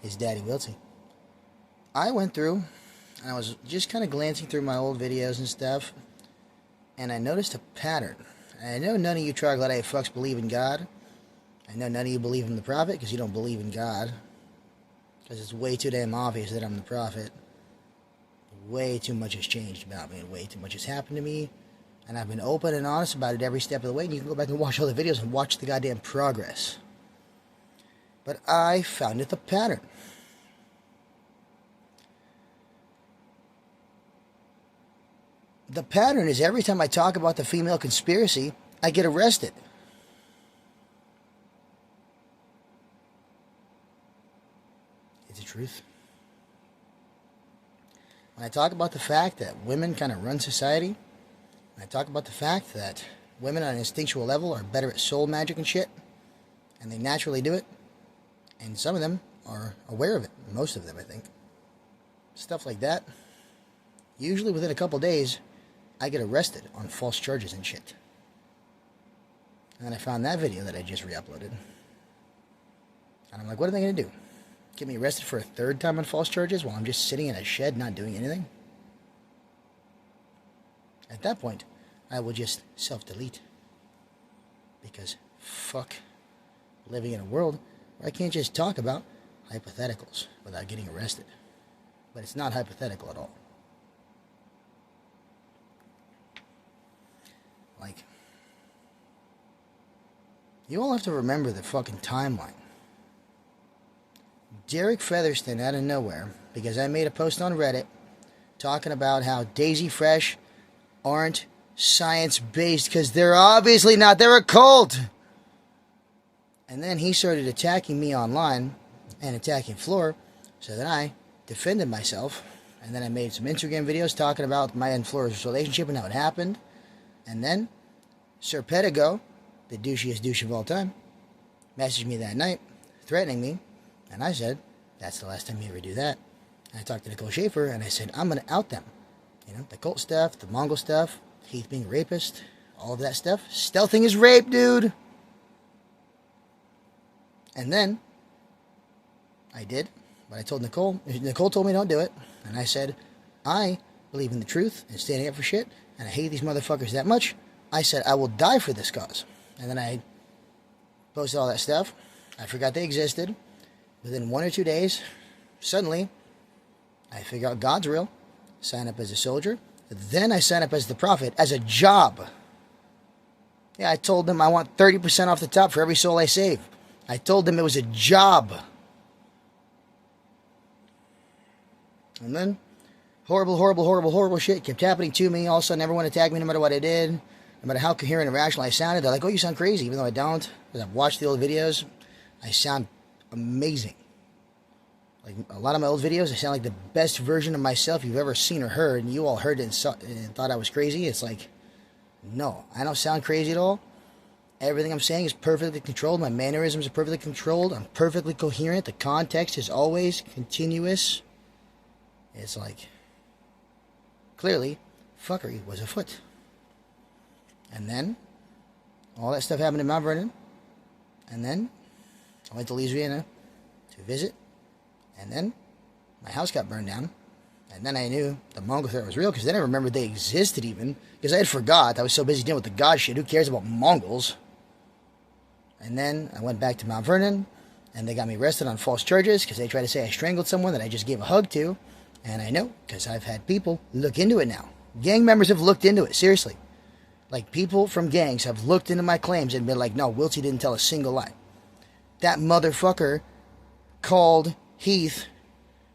His daddy Wiltsy. I went through, and I was just kind of glancing through my old videos and stuff, and I noticed a pattern. And I know none of you troglodyte fucks believe in God. I know none of you believe in the prophet because you don't believe in God. Because it's way too damn obvious that I'm the prophet. Way too much has changed about me, and way too much has happened to me. And I've been open and honest about it every step of the way, and you can go back and watch all the videos and watch the goddamn progress. But I found it the pattern. The pattern is every time I talk about the female conspiracy, I get arrested. It's the truth. When I talk about the fact that women kind of run society, when I talk about the fact that women on an instinctual level are better at soul magic and shit, and they naturally do it, and some of them are aware of it, most of them I think, stuff like that, usually within a couple days, I get arrested on false charges and shit. And then I found that video that I just re-uploaded. And I'm like, what are they going to do? Get me arrested for a third time on false charges while I'm just sitting in a shed not doing anything? At that point, I will just self-delete. Because fuck living in a world where I can't just talk about hypotheticals without getting arrested. But it's not hypothetical at all. Like, you all have to remember the fucking timeline. Derek Featherston out of nowhere, because I made a post on Reddit talking about how Daisy Fresh aren't science-based because they're obviously not. They're a cult. And then he started attacking me online and attacking Floor, so then I defended myself. And then I made some Instagram videos talking about my and Floor's relationship and how it happened. And then Sir Pedigo, the douchiest douche of all time, messaged me that night, threatening me. And I said, that's the last time you ever do that. And I talked to Nicole Schaefer, and I said, I'm going to out them. You know, the cult stuff, the Mongol stuff, Heath being a rapist, all of that stuff. Stealthing is rape, dude. And then I did what I told Nicole. Nicole told me don't do it. And I said, I believe in the truth and standing up for shit, and I hate these motherfuckers that much. I said, I will die for this cause. And then I posted all that stuff. I forgot they existed. Within 1 or 2 days, suddenly, I figure out God's real, sign up as a soldier. Then I sign up as the prophet, as a job. Yeah, I told them I want 30% off the top for every soul I save. I told them it was a job. And then, horrible shit kept happening to me. All of a sudden, everyone attacked me no matter what I did. No matter how coherent and rational I sounded. They're like, oh, you sound crazy. Even though I don't. Because I've watched the old videos. I sound amazing. Like, a lot of my old videos, I sound like the best version of myself you've ever seen or heard. And you all heard it and thought I was crazy. It's like, no. I don't sound crazy at all. Everything I'm saying is perfectly controlled. My mannerisms are perfectly controlled. I'm perfectly coherent. The context is always continuous. It's like, clearly, fuckery was afoot. And then, all that stuff happened in Mount Vernon. And then, I went to Louisiana to visit. And then, my house got burned down. And then I knew the Mongol threat was real, because then I remembered they existed even. Because I had forgot. I was so busy dealing with the God shit. Who cares about Mongols? And then, I went back to Mount Vernon. And they got me arrested on false charges, because they tried to say I strangled someone that I just gave a hug to. And I know, because I've had people look into it now. Gang members have looked into it, seriously. Like, people from gangs have looked into my claims and been like, no, Wiltsy didn't tell a single lie. That motherfucker called Heath,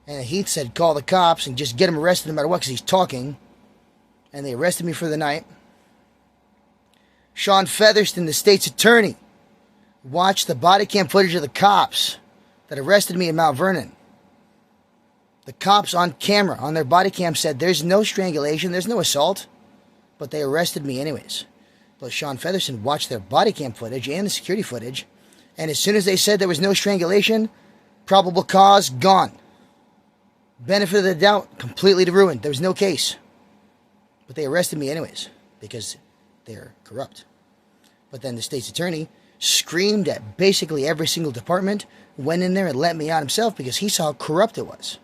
and Heath said, call the cops and just get him arrested no matter what, because he's talking. And they arrested me for the night. Sean Featherston, the state's attorney, watched the body cam footage of the cops that arrested me in Mount Vernon. The cops on camera, on their body cam, said there's no strangulation, there's no assault. But they arrested me anyways. But Sean Featherston watched their body cam footage and the security footage. And as soon as they said there was no strangulation, probable cause, gone. Benefit of the doubt, completely ruined. There was no case. But they arrested me anyways, because they're corrupt. But then the state's attorney screamed at basically every single department, went in there and let me out himself because he saw how corrupt it was.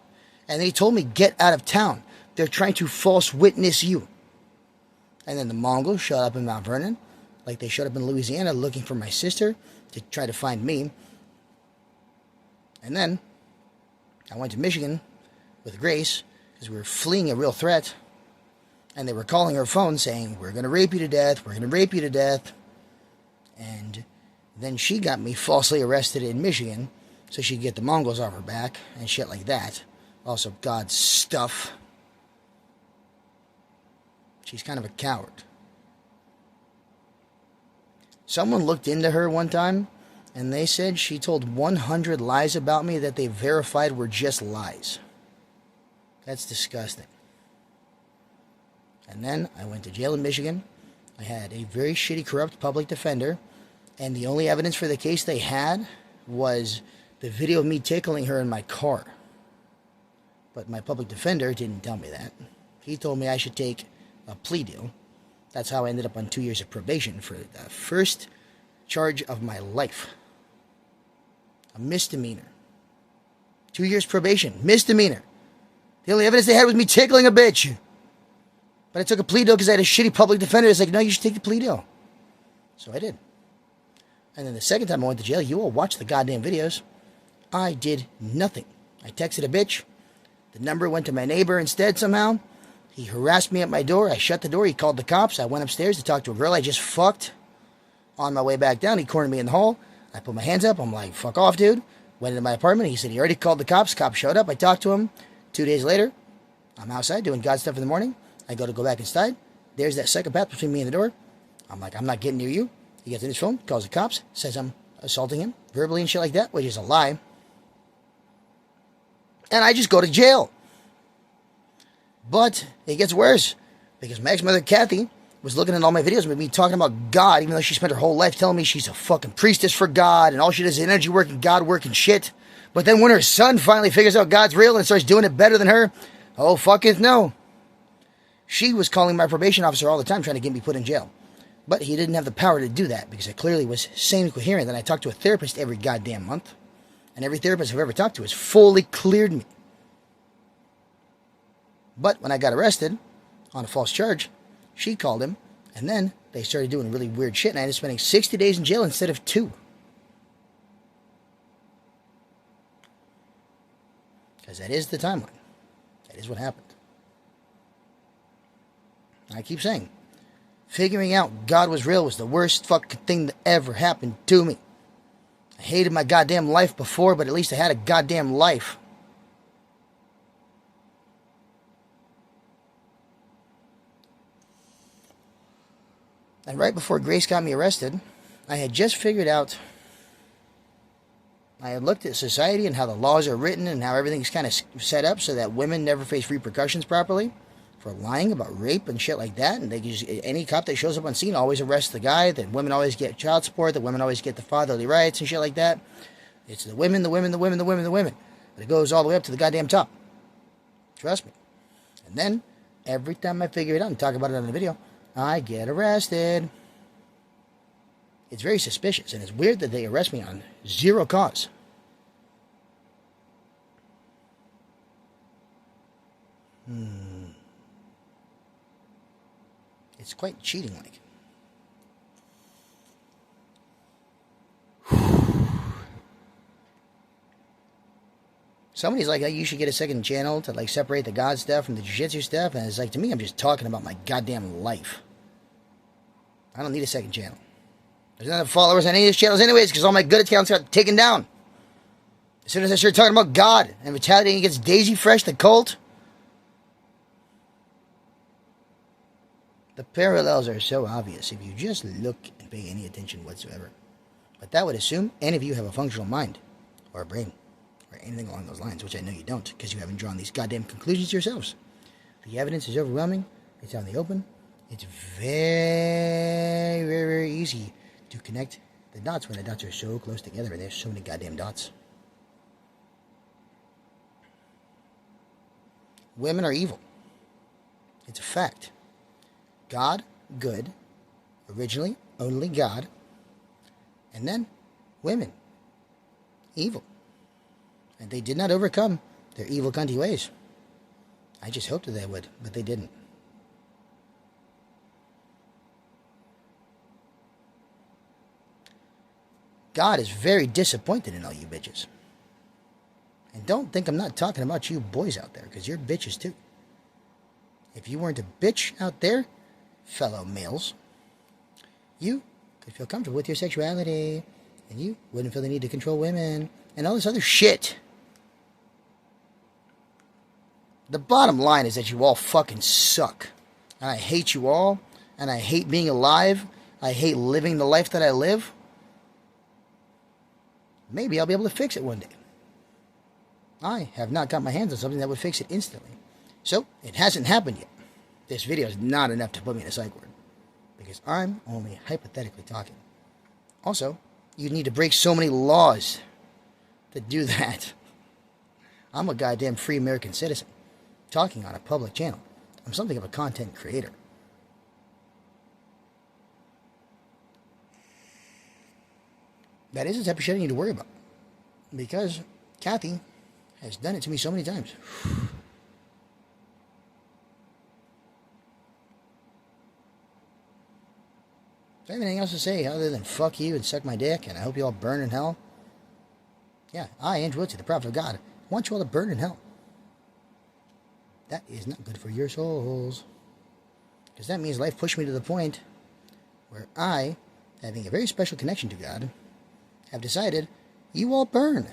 And then he told me, get out of town. They're trying to false witness you. And then the Mongols showed up in Mount Vernon, like they showed up in Louisiana looking for my sister to try to find me. And then I went to Michigan with Grace because we were fleeing a real threat. And they were calling her phone saying, we're going to rape you to death, we're going to rape you to death. And then she got me falsely arrested in Michigan so she could get the Mongols off her back and shit like that. Also, God's stuff. She's kind of a coward. Someone looked into her one time, and they said she told 100 lies about me that they verified were just lies. That's disgusting. And then I went to jail in Michigan. I had a very shitty, corrupt public defender, and the only evidence for the case they had was the video of me tickling her in my car. But my public defender didn't tell me that. He told me I should take a plea deal. That's how I ended up on 2 years of probation for the first charge of my life. A misdemeanor. 2 years probation. Misdemeanor. The only evidence they had was me tickling a bitch. But I took a plea deal because I had a shitty public defender. It's like, no, you should take the plea deal. So I did. And then the second time I went to jail, you all watched the goddamn videos. I did nothing. I texted a bitch. The number went to my neighbor instead somehow. He harassed me at my door. I shut the door. He called the cops. I went upstairs to talk to a girl I just fucked. On my way back down, he cornered me in the hall. I put my hands up. I'm like, fuck off, dude. Went into my apartment. He said he already called the cops. Cops showed up. I talked to him. 2 days later, I'm outside doing God stuff in the morning. I go back inside. There's that psychopath between me and the door. I'm like, I'm not getting near you. He gets in his phone, calls the cops, says I'm assaulting him verbally and shit like that, which is a lie. And I just go to jail. But it gets worse because my ex-mother, Kathy, was looking at all my videos with me talking about God, even though she spent her whole life telling me she's a fucking priestess for God and all she does is energy work and God work and shit. But then when her son finally figures out God's real and starts doing it better than her, oh, fucketh no. She was calling my probation officer all the time trying to get me put in jail. But he didn't have the power to do that because I clearly was sane and coherent. And I talked to a therapist every goddamn month. And every therapist I've ever talked to has fully cleared me. But when I got arrested on a false charge, she called him. And then they started doing really weird shit. And I ended up spending 60 days in jail instead of 2. Because that is the timeline. That is what happened. And I keep saying, figuring out God was real was the worst fucking thing that ever happened to me. I hated my goddamn life before, but at least I had a goddamn life. And right before Grace got me arrested, I had just figured out, I had looked at society and how the laws are written and how everything's kind of set up so that women never face repercussions properly for lying about rape and shit like that. And they just, any cop that shows up on scene always arrests the guy, that women always get child support, that women always get the fatherly rights and shit like that. It's the women, the women, the women, the women, the women. But it goes all the way up to the goddamn top. Trust me. And then, every time I figure it out and talk about it on the video, I get arrested. It's very suspicious, and it's weird that they arrest me on zero cause. It's quite cheating-like. Somebody's like, oh, you should get a second channel to like separate the God stuff from the jiu-jitsu stuff. And it's like, to me, I'm just talking about my goddamn life. I don't need a second channel. There's not enough followers on any of these channels anyways because all my good accounts got taken down. As soon as I started talking about God and retaliating against Daisy Fresh, the cult, the parallels are so obvious if you just look and pay any attention whatsoever. But that would assume any of you have a functional mind or a brain or anything along those lines, which I know you don't because you haven't drawn these goddamn conclusions yourselves. The evidence is overwhelming. It's out in the open. It's very, very, very easy to connect the dots when the dots are so close together and there's so many goddamn dots. Women are evil. It's a fact. God, good, originally only God, And then, women. Evil. And they did not overcome their evil cunty ways. I just hoped that they would, but they didn't. God is very disappointed in all you bitches. And don't think I'm not talking about you boys out there, because you're bitches too. If you weren't a bitch out there, fellow males, you could feel comfortable with your sexuality, and you wouldn't feel the need to control women, and all this other shit. The bottom line is that you all fucking suck. And I hate you all, and I hate being alive. I hate living the life that I live. Maybe I'll be able to fix it one day. I have not got my hands on something that would fix it instantly. So, it hasn't happened yet. This video is not enough to put me in a psych ward, because I'm only hypothetically talking. Also, you need to break so many laws to do that. I'm a goddamn free American citizen, talking on a public channel. I'm something of a content creator. That is the type of shit I need to worry about, because Kathy has done it to me so many times. Is there anything else to say other than fuck you and suck my dick and I hope you all burn in hell? Yeah, I, Andrew Woodsy, the prophet of God, want you all to burn in hell. That is not good for your souls. Because that means life pushed me to the point where I, having a very special connection to God, have decided you all burn.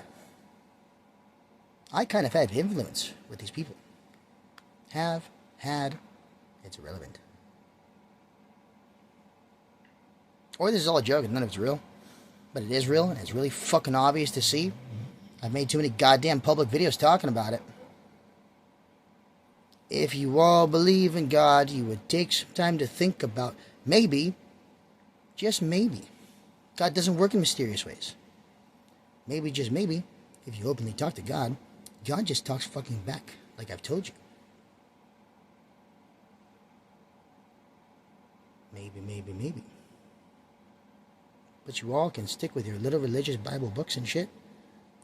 I kind of had influence with these people. Have, had, it's irrelevant. Or this is all a joke and none of it's real. But it is real and it's really fucking obvious to see. I've made too many goddamn public videos talking about it. If you all believe in God, you would take some time to think about maybe, just maybe, God doesn't work in mysterious ways. Maybe, just maybe, if you openly talk to God, God just talks fucking back, like I've told you. Maybe. But you all can stick with your little religious Bible books and shit.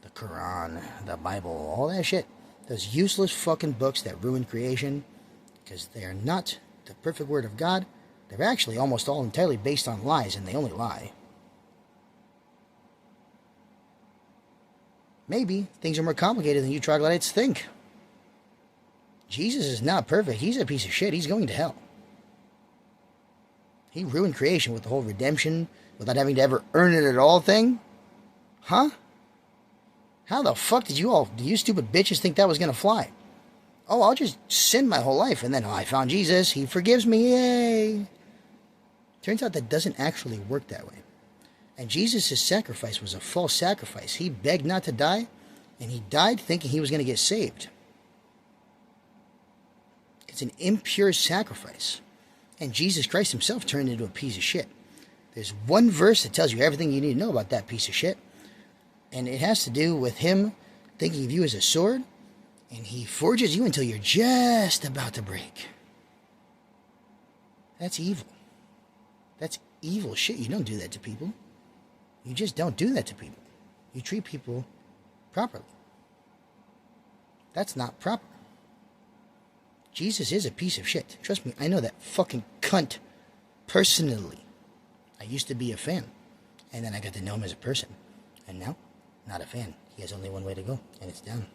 The Quran, the Bible, all that shit. Those useless fucking books that ruin creation, because they are not the perfect word of God. They're actually almost all entirely based on lies, and they only lie. Maybe things are more complicated than you troglodytes think. Jesus is not perfect. He's a piece of shit. He's going to hell. He ruined creation with the whole redemption without having to ever earn it at all thing? Huh? How the fuck did you stupid bitches think that was going to fly? Oh, I'll just sin my whole life, and then I found Jesus. He forgives me. Yay. Turns out that doesn't actually work that way. And Jesus' sacrifice was a false sacrifice. He begged not to die, and he died thinking he was going to get saved. It's an impure sacrifice. And Jesus Christ himself turned into a piece of shit. There's one verse that tells you everything you need to know about that piece of shit. And it has to do with him thinking of you as a sword, and he forges you until you're just about to break. That's evil. That's evil shit. You don't do that to people. You just don't do that to people. You treat people properly. That's not proper. Jesus is a piece of shit. Trust me, I know that fucking cunt personally. I used to be a fan, and then I got to know him as a person. And now, not a fan. He has only one way to go, and it's down.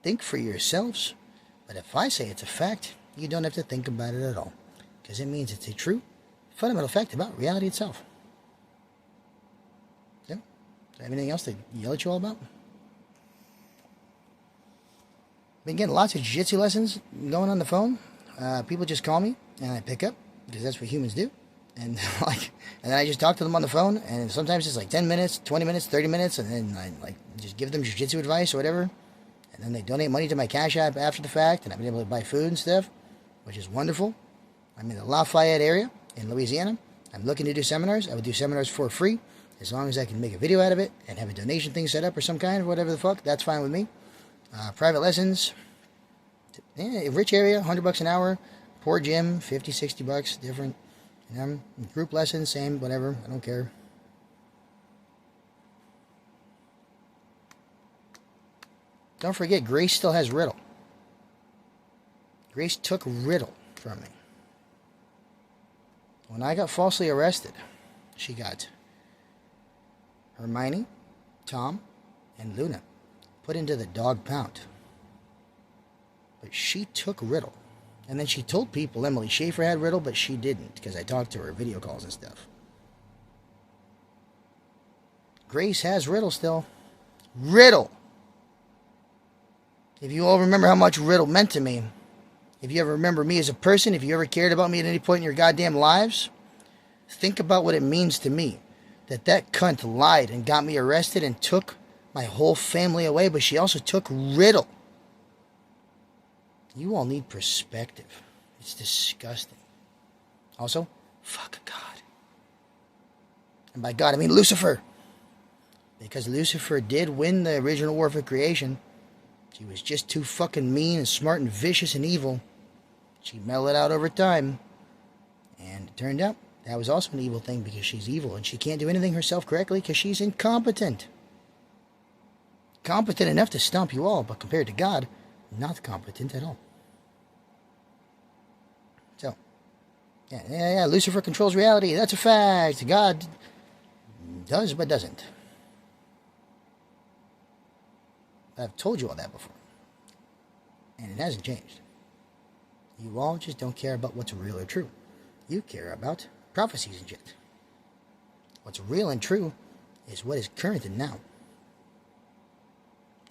Think for yourselves, but if I say it's a fact, you don't have to think about it at all, because it means it's a true, fundamental fact about reality itself. Yeah? Is there anything else to yell at you all about? Been getting lots of jiu-jitsu lessons going on the phone. People just call me, and I pick up, because that's what humans do. And and then I just talk to them on the phone, and sometimes it's like 10 minutes, 20 minutes, 30 minutes, and then I just give them jiu-jitsu advice or whatever. And then they donate money to my Cash App after the fact, and I've been able to buy food and stuff, which is wonderful. I'm in the Lafayette area in Louisiana. I'm looking to do seminars. I would do seminars for free, as long as I can make a video out of it and have a donation thing set up or some kind, or whatever the fuck. That's fine with me. Private lessons, rich area, $100 an hour. Poor gym, $50, $60, different. You know, group lessons, same, whatever. I don't care. Don't forget, Grace still has Riddle. Grace took Riddle from me. When I got falsely arrested, she got Hermione, Tom, and Luna put into the dog pound. But she took Riddle. And then she told people Emily Schaefer had Riddle, but she didn't, because I talked to her video calls and stuff. Grace has Riddle still. Riddle! If you all remember how much Riddle meant to me, if you ever remember me as a person, if you ever cared about me at any point in your goddamn lives, think about what it means to me that cunt lied and got me arrested and took my whole family away, but she also took Riddle. You all need perspective. It's disgusting. Also, fuck God. And by God, I mean Lucifer. Because Lucifer did win the original war for creation. She was just too fucking mean and smart and vicious and evil. She mellowed out over time. And it turned out that was also an evil thing because she's evil and she can't do anything herself correctly because she's incompetent. Competent enough to stomp you all, but compared to God, not competent at all. So, yeah, Lucifer controls reality. That's a fact. God does, but doesn't. I've told you all that before. And it hasn't changed. You all just don't care about what's real or true. You care about prophecies and shit. What's real and true is what is current and now.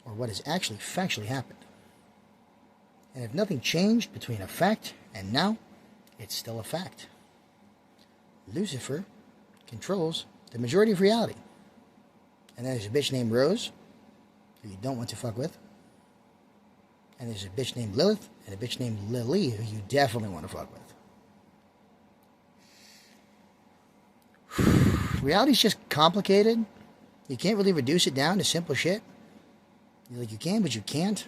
Or what has actually factually happened. And if nothing changed between a fact and now, it's still a fact. Lucifer controls the majority of reality. And then there's a bitch named Rose, who you don't want to fuck with. And there's a bitch named Lilith and a bitch named Lily, who you definitely want to fuck with. Reality's just complicated. You can't really reduce it down to simple shit. You can, but you can't.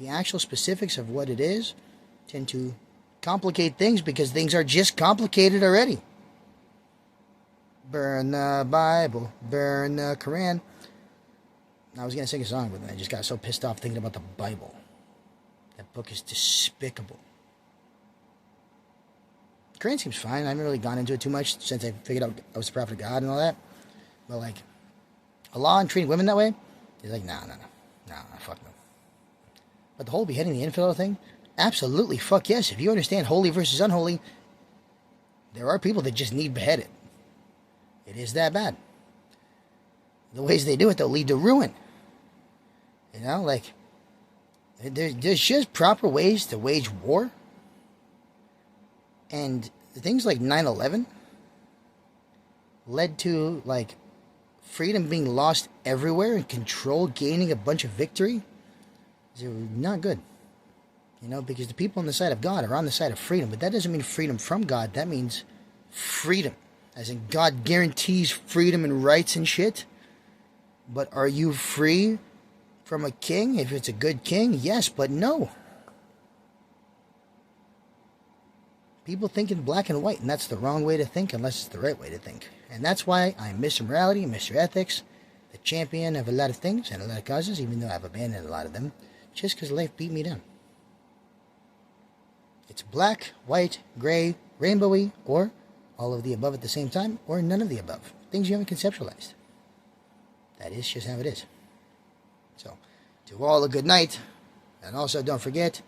The actual specifics of what it is tend to complicate things because things are just complicated already. Burn the Bible, burn the Quran. I was going to sing a song, but then I just got so pissed off thinking about the Bible. That book is despicable. Quran seems fine. I haven't really gone into it too much since I figured out I was the prophet of God and all that. But like, Allah and treating women that way, he's like, nah, fuck no. But the whole beheading the infidel thing, absolutely fuck yes. If you understand holy versus unholy, there are people that just need beheaded. It is that bad. The ways they do it, they'll lead to ruin. You know, like, there's just proper ways to wage war. And things like 9/11 led to, like, freedom being lost everywhere and control gaining a bunch of victory. They're not good. You know, because the people on the side of God are on the side of freedom. But that doesn't mean freedom from God. That means freedom. As in, God guarantees freedom and rights and shit. But are you free from a king? If it's a good king, yes, but no. People think in black and white, and that's the wrong way to think unless it's the right way to think. And that's why I'm Mr. Morality, Mr. Ethics, the champion of a lot of things and a lot of causes, even though I've abandoned a lot of them, just because life beat me down. It's black, white, gray, rainbowy, or all of the above at the same time, or none of the above. Things you haven't conceptualized. That is just how it is. So, to all a good night, and also don't forget,